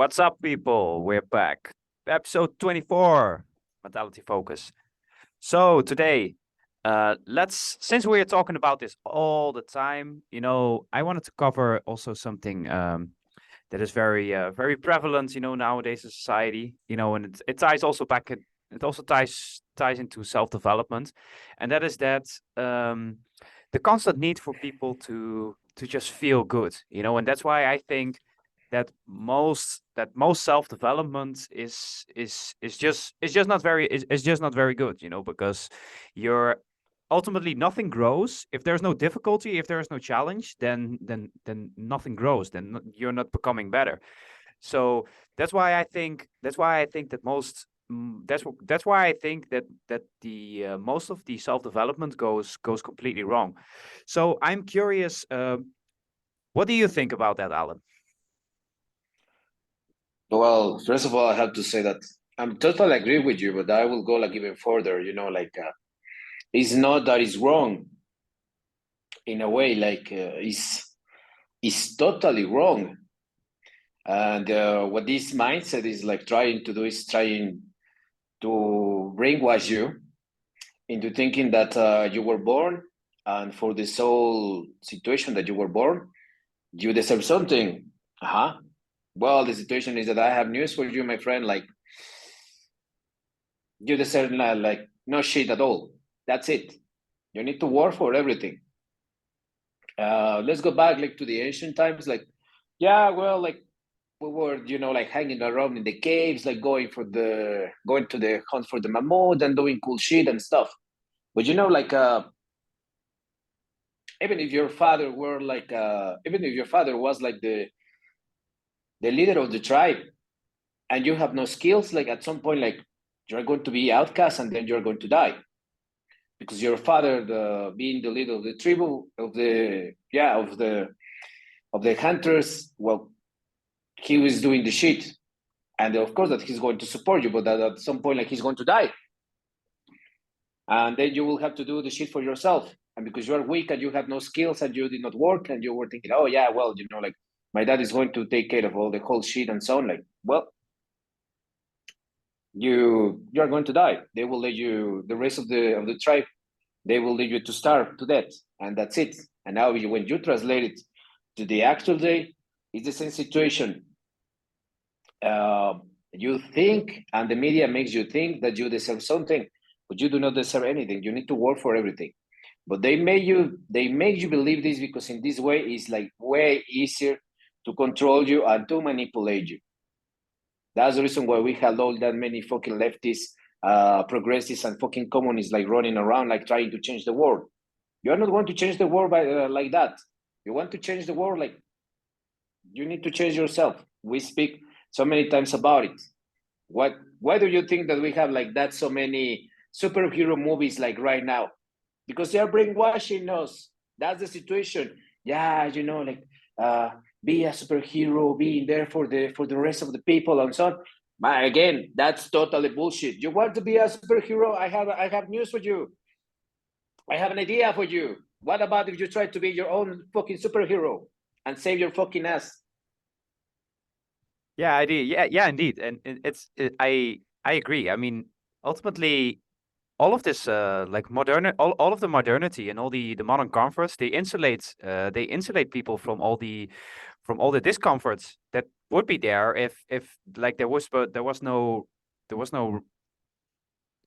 What's up, people? We're back. Episode 24, Mentality Focus. So today, since we're talking about this all the time, I wanted to cover also something that is very prevalent, nowadays in society, and it ties also it also ties into self-development, and that is that the constant need for people to just feel good, and that's why I think that most self-development is just not very good, because you're ultimately nothing grows if there's no difficulty, if there's no challenge, then nothing grows, you're not becoming better. So that's why I think that most that's why I think that the most of the self-development goes completely wrong. So I'm curious, what do you think about that, Alan? Well, first of all, I have to say that I'm totally agree with you, but I will go like even further. It's not that it's wrong in a way. It's totally wrong. And what this mindset is like trying to do is trying to brainwash you into thinking that you were born, and for this whole situation that you were born, you deserve something. Uh-huh. Well, the situation is that I have news for you, my friend. Like you deserve like no shit at all. That's it. You need to work for everything. Let's go back like to the ancient times. Like, yeah, well, like we were, like hanging around in the caves, like going to the hunt for the mammoth and doing cool shit and stuff. But even if your father was like the leader of the tribe, and you have no skills, like at some point, like you're going to be outcast, and then you're going to die because your father, being the leader of the tribe of the hunters, well, he was doing the shit, and of course that he's going to support you, but that at some point, like he's going to die, and then you will have to do the shit for yourself. And because you are weak and you have no skills and you did not work and you were thinking, oh yeah, well, like my dad is going to take care of all the whole shit and so on. Like, well, you are going to die. They will let you the rest of the tribe. They will leave you to starve to death, and that's it. And now, when you translate it to the actual day, it's the same situation. Uh, you think, and the media makes you think that you deserve something, but you do not deserve anything. You need to work for everything. But they make you believe this because in this way it's like way easier to control you and to manipulate you. That's the reason why we have all that many fucking leftists, progressives, and fucking communists like running around like trying to change the world. You're not going to change the world by like that. You want to change the world, like you need to change yourself. We speak so many times about it. Why do you think that we have like that so many superhero movies like right now? Because they are brainwashing us. That's the situation. Yeah, like uh, be a superhero, being there for the rest of the people and so on. But again, that's totally bullshit. You want to be a superhero? I have news for you. I have an idea for you. What about if you try to be your own fucking superhero and save your fucking ass? Yeah, I do. Yeah, indeed. And I agree. I mean, ultimately, all of this like all of the modernity and all the modern comforts, they insulate people from all the discomforts that would be there if like there was no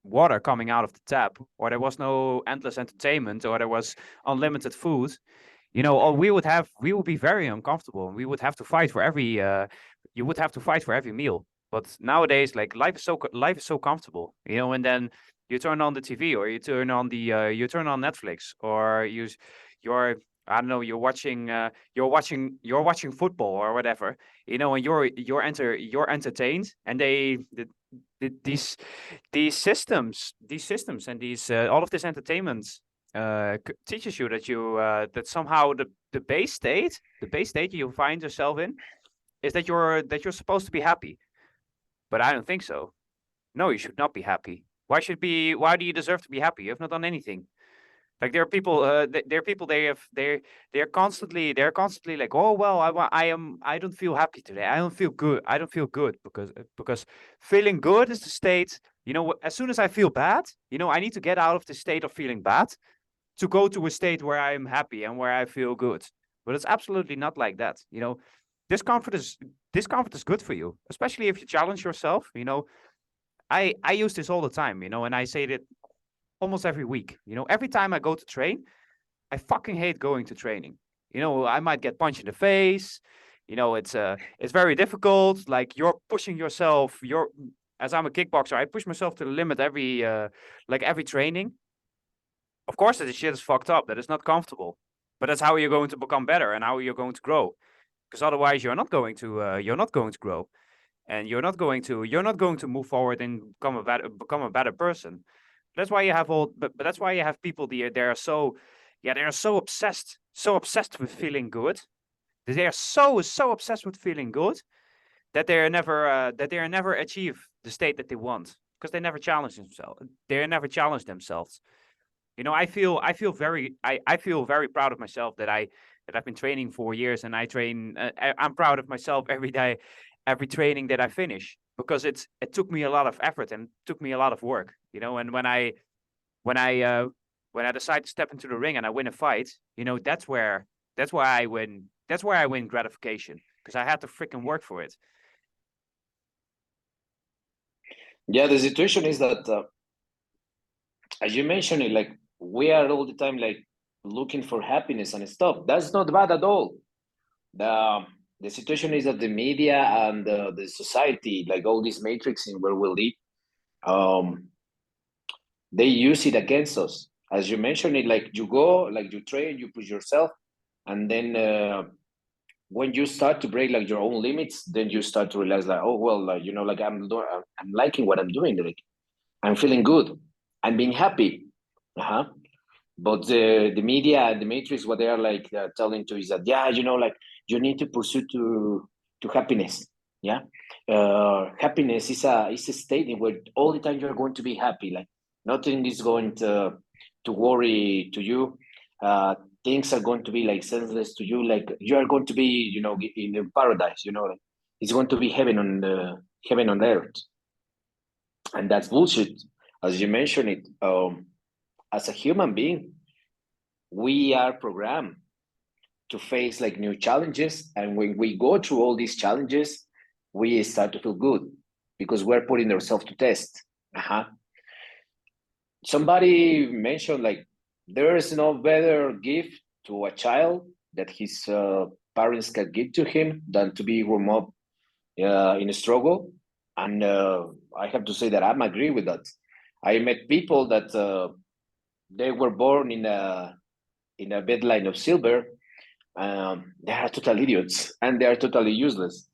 water coming out of the tap, or there was no endless entertainment, or there was unlimited food. Or we would be very uncomfortable, and we would have to fight for every you would have to fight for every meal. But nowadays, like, life is so comfortable, and then you turn on the TV, or you turn on Netflix, or you're I don't know, you're watching football or whatever, and you're entertained, and these systems and these all of this entertainment teaches you that somehow the base state you find yourself in is that you're supposed to be happy. But I don't think so. No, you should not be happy. Why do you deserve to be happy? You have not done anything. Like there are people, there are people. They're constantly like, oh well, I don't feel happy today. I don't feel good. I don't feel good because feeling good is the state. You know, as soon as I feel bad, you know, I need to get out of the state of feeling bad to go to a state where I am happy and where I feel good. But it's absolutely not like that. You know, discomfort is discomfort is good for you, especially if you challenge yourself. You know, I use this all the time. You know, and I say that almost every week. You know, every time I go to train, I fucking hate going to training. You know, I might get punched in the face. You know, it's very difficult. Like you're pushing yourself. You're as I'm a kickboxer, I push myself to the limit every training. Of course, that shit is fucked up. That is not comfortable. But that's how you're going to become better and how you're going to grow. Because otherwise, you're not going to grow, and you're not going to move forward and become a better person. That's why you have but that's why you have people they're so, yeah, they're so obsessed with feeling good. They are so obsessed with feeling good that they are never achieve the state that they want because they never challenge themselves. They never challenge themselves. You know, I feel very proud of myself that I've been training for years and I train. I'm proud of myself every day, every training that I finish because it took me a lot of effort and took me a lot of work. You know, and when I uh, when I decide to step into the ring and I win a fight, you know, that's where I win. That's where I win gratification because I had to freaking work for it. Yeah, the situation is that, as you mentioned it, like we are all the time like looking for happiness and stuff. That's not bad at all. The situation is that the media and the society, like all these matrix in where we live, they use it against us. As you mentioned it, like you go, like you train, you push yourself, and then when you start to break like your own limits, then you start to realize like, oh well, like, you know, like I'm liking what I'm doing, like I'm feeling good, I'm being happy. Uh-huh. But the media and the matrix, what they are like telling to is that, yeah, you know, like you need to pursue to happiness. Yeah, happiness is a state in where all the time you're going to be happy. Like nothing is going to worry to you. Things are going to be like senseless to you. Like you are going to be, you know, in a paradise. You know, like, it's going to be heaven on earth, and that's bullshit. As you mentioned it, as a human being, we are programmed to face like new challenges, and when we go through all these challenges, we start to feel good because we're putting ourselves to test. Uh-huh. Somebody mentioned like there is no better gift to a child that his parents can give to him than to be removed in a struggle, and I have to say that I'm agree with that. I met people that they were born in a bedline of silver. They are total idiots and they are totally useless.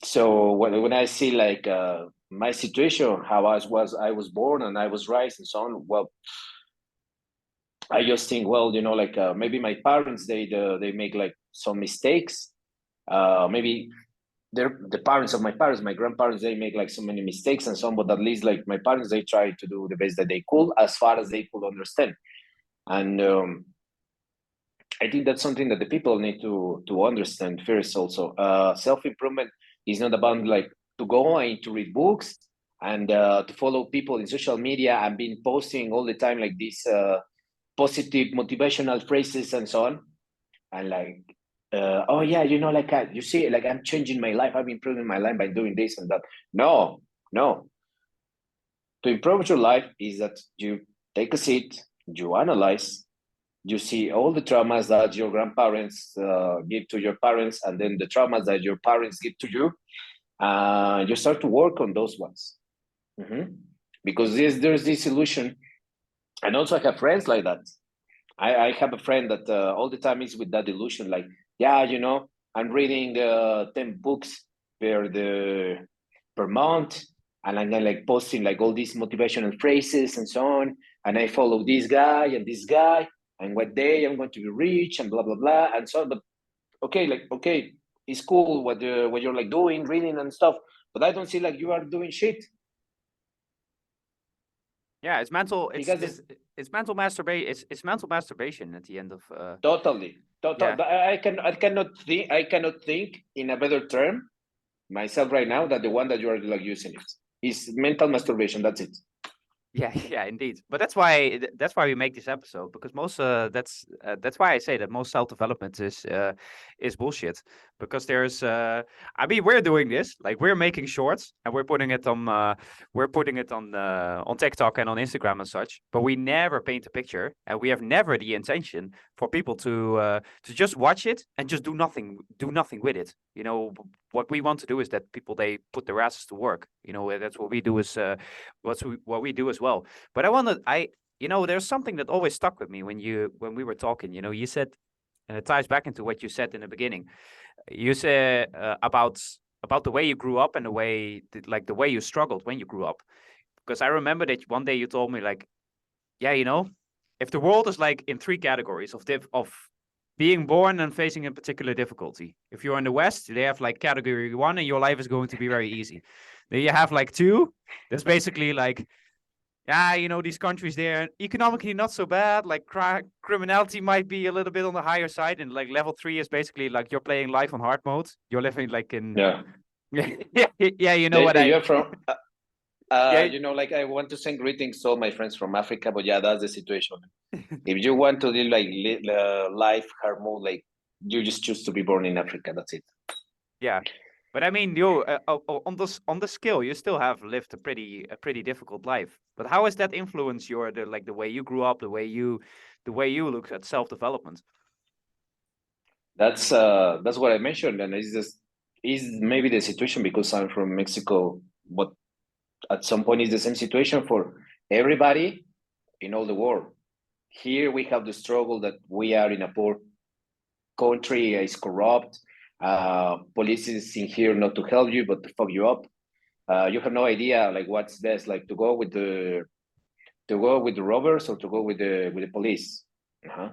So when I see like my situation, how I was born and I was raised and so on, well, I just think, well, you know, like maybe my parents they make like some mistakes. Maybe they're the parents of my parents, my grandparents, they make like so many mistakes and so on. But at least like my parents, they try to do the best that they could as far as they could understand. And I think that's something that the people need to understand first. Also, self improvement is not about like to go and to read books and to follow people in social media and being posting all the time like these positive motivational phrases and so on. And like, oh yeah, you know, like you see, like I'm changing my life, I'm improving my life by doing this and that. No, no. To improve your life is that you take a seat, you analyze, you see all the traumas that your grandparents give to your parents, and then the traumas that your parents give to you. You start to work on those ones. Mm-hmm. Because there's this illusion. And also, I have friends like that. I have a friend that all the time is with that illusion, like, yeah, you know, I'm reading 10 books per month, and I'm like posting like all these motivational phrases and so on, and I follow this guy and this guy, and one day I'm going to be rich and blah blah blah and so on. But okay, like okay, it's cool what you're like doing, reading and stuff, but I don't see like you are doing shit Yeah, it's mental. because it's mental masturbation. It's mental masturbation at the end of. Totally, Yeah. But I cannot think in a better term myself right now that the one that you are like using it is mental masturbation. That's it. Yeah, yeah, indeed. But that's why we make this episode, because that's why I say that most self-development is bullshit. Because there's I mean, we're doing this, like we're making shorts and we're putting it on TikTok and on Instagram and such, but we never paint a picture, and we have never the intention for people to just watch it and just do nothing with it. You know, what we want to do is that people, they put their asses to work. You know, that's what we do is what we do as well. But there's something that always stuck with me when we were talking. You know, you said, and it ties back into what you said in the beginning. You said about the way you grew up and the way you struggled when you grew up. Because I remember that one day you told me, like, yeah, if the world is like in three categories of being born and facing a particular difficulty. If you're in the West, they have like category 1, and your life is going to be very easy. Then you have like 2. That's basically like, yeah, these countries there economically not so bad. Like criminality might be a little bit on the higher side, and like level 3 is basically like you're playing life on hard mode. You're living like in Yeah. yeah, you know what I You're from. yeah. Like I want to send greetings to all my friends from Africa, but yeah, that's the situation. If you want to live like life hard mode, like you just choose to be born in Africa. That's it. Yeah, but I mean, on the scale, you still have lived a pretty difficult life. But how has that influenced the way you grew up, the way you look at self-development? That's what I mentioned, and it's just is maybe the situation because I'm from Mexico, but at some point it's the same situation for everybody in all the world. Here we have the struggle that we are in a poor country, is corrupt. Police is in here not to help you, but to fuck you up. You have no idea like what's best, like to go with the robbers or to go with the police. Uh-huh.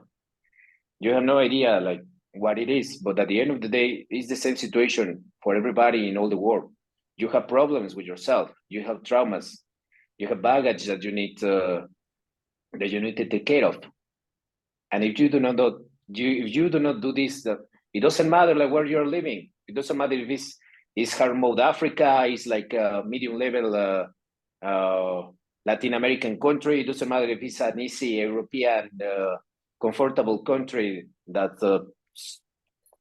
You have no idea like what it is, but at the end of the day, it's the same situation for everybody in all the world. You have problems with yourself. You have traumas. You have baggage that you need to take care of. And if you do not do if you do not do this, it doesn't matter like where you're living. It doesn't matter if it's hard mode Africa, it's like a medium level Latin American country. It doesn't matter if it's an easy European comfortable country that the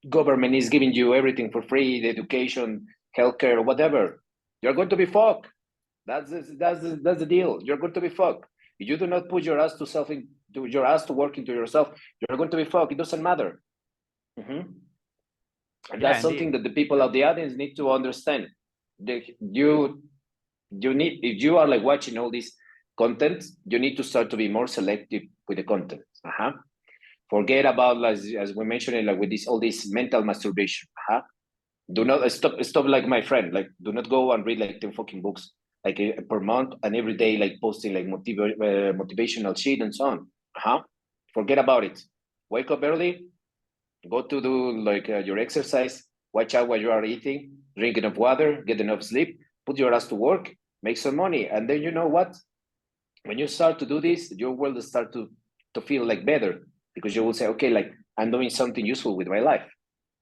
government is giving you everything for free, the education, healthcare, whatever. You're going to be fucked. That's the deal. You're going to be fucked. If you do not put your ass to work into yourself, you're going to be fucked. It doesn't matter. Mm-hmm. And Yeah, that's something indeed. that the people of the audience need to understand. You need, if you are like watching all this content, you need to start to be more selective with the content. Uh-huh. Forget about, as we mentioned, like with all this mental masturbation. Uh-huh. Do not stop like my friend. Like, do not go and read like 10 fucking books like per month and every day like posting like motivational shit and so on. Uh-huh. Forget about it. Wake up early, go to do like your exercise, watch out what you are eating, drink enough water, get enough sleep, put your ass to work, make some money, and then you know what? When you start to do this, your world will start to feel like better because you will say, okay, like I'm doing something useful with my life.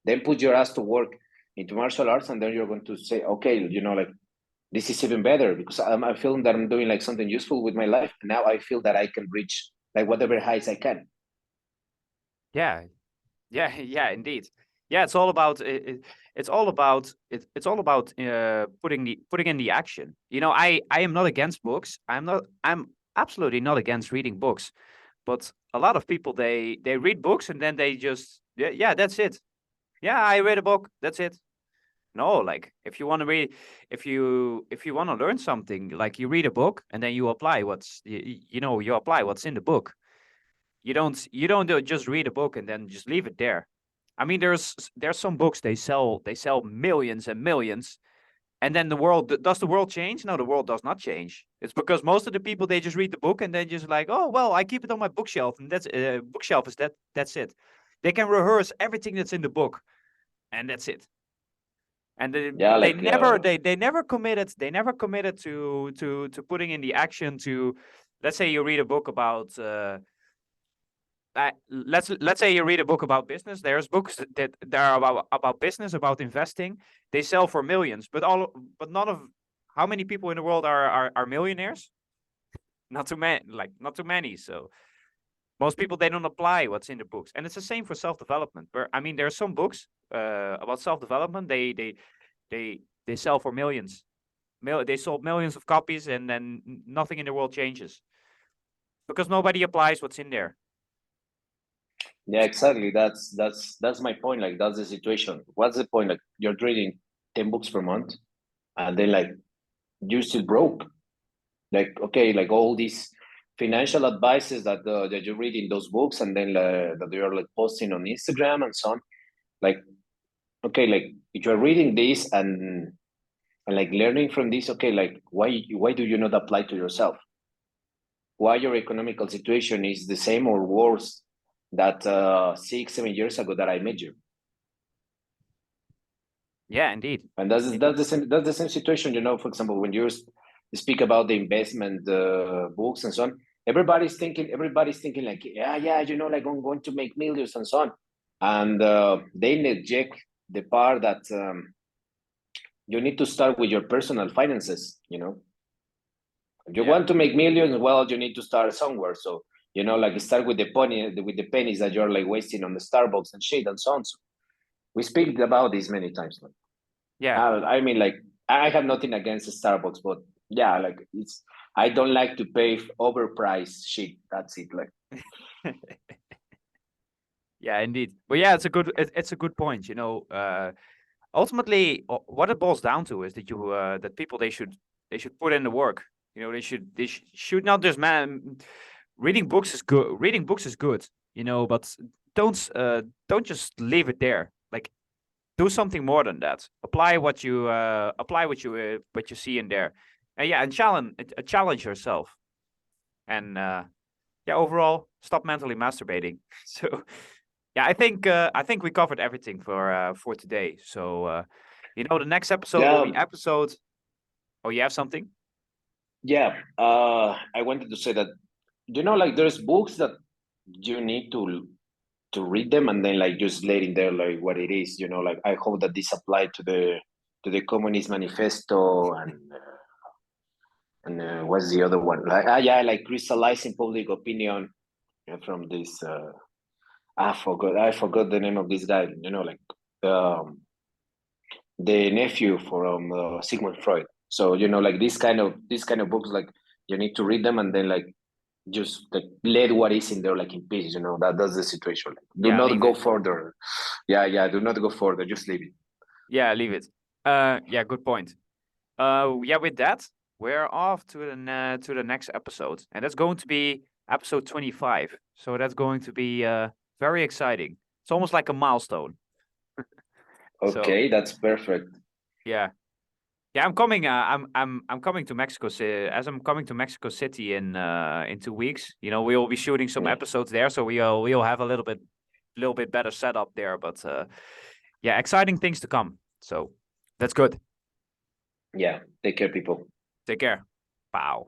Then put your ass to work into martial arts, and then you're going to say, okay, like this is even better because I'm feeling that I'm doing like something useful with my life. Now I feel that I can reach like whatever heights I can. Yeah, yeah, yeah, indeed. Yeah, it's all about it's all about it's all about putting in the action. I am not against books. I'm absolutely not against reading books. But a lot of people, they read books and then they just, yeah, that's it. Yeah, I read a book. That's it. No, like if you want to read, if you want to learn something, like you read a book and then you apply you apply what's in the book. You don't just read a book and then just leave it there. I mean, there's some books, they sell millions and millions, and then does the world change? No, the world does not change. It's because most of the people, they just read the book and then just like, oh well, I keep it on my bookshelf, and bookshelf is that's it. They can rehearse everything that's in the book, and that's it. And Yeah, they like never they never committed to putting in the action let's say you read a book about let's say you read a book about business. There's books that are about business, about investing. They sell for millions, but none of how many people in the world are millionaires? Not too many, like not too many. So most people, they don't apply what's in the books, and it's the same for self-development. But I mean, there are some books about self-development. They sell for millions. They sold millions of copies, and then nothing in the world changes because nobody applies what's in there. Yeah, exactly. That's my point. Like that's the situation. What's the point? Like you're reading 10 books per month, and then like you're still broke. Like okay, like all these financial advices that you read in those books, and then that you're like posting on Instagram and so on. Like okay, like if you're reading this and like learning from this, okay, like why do you not apply to yourself? Why your economical situation is the same or worse that 6 7 years ago that I met you? Yeah, indeed. And that's the same situation, you know. For example, when you speak about the investment books and so on, everybody's thinking like, yeah, you know, like I'm going to make millions and so on, and they neglect the part that you need to start with your personal finances. You know, if you want to make millions, well, you need to start somewhere. So you know, like start with the pennies that you're like wasting on the Starbucks and shit and so on. So we speak about this many times. Like, Yeah. I mean, like I have nothing against Starbucks, but yeah, like it's I don't like to pay overpriced shit. That's it. Like, Yeah, indeed. But yeah, it's a good point. You know, ultimately, what it boils down to is that that people they should put in the work. You know, should not just reading books is good. Reading books is good. You know, but don't just leave it there. Like do something more than that. Apply what you see in there, and yeah, and challenge yourself. And yeah, overall, stop mentally masturbating. So yeah, I think we covered everything for today. So you know, the next episode will yeah, be episode. Oh, you have something? yeah. I wanted to say that you know, like there's books that you need to read them and then like just let in there like what it is. You know, like I hope that this applied to the Communist Manifesto and what's the other one? Like yeah, like crystallizing public opinion from this. I forgot the name of this guy. You know, like um, the nephew from Sigmund Freud. So you know, like this kind of books, like you need to read them and then like just like let what is in there like in peace. You know, that's the situation. Like, do Yeah, not leave go it. further. Yeah, do not go further. Just leave it. Yeah, leave it. Yeah, good point. Yeah, with that, we're off to to the next episode, and that's going to be episode 25. So that's going to be very exciting. It's almost like a milestone. So Okay, that's perfect. yeah. Yeah, I'm coming. I'm coming to Mexico City. As I'm coming to Mexico City in 2 weeks. You know, we will be shooting some Yeah, episodes there, so we'll have a little bit better setup there. But yeah, exciting things to come. So that's good. yeah. Take care, people. Take care. Bow.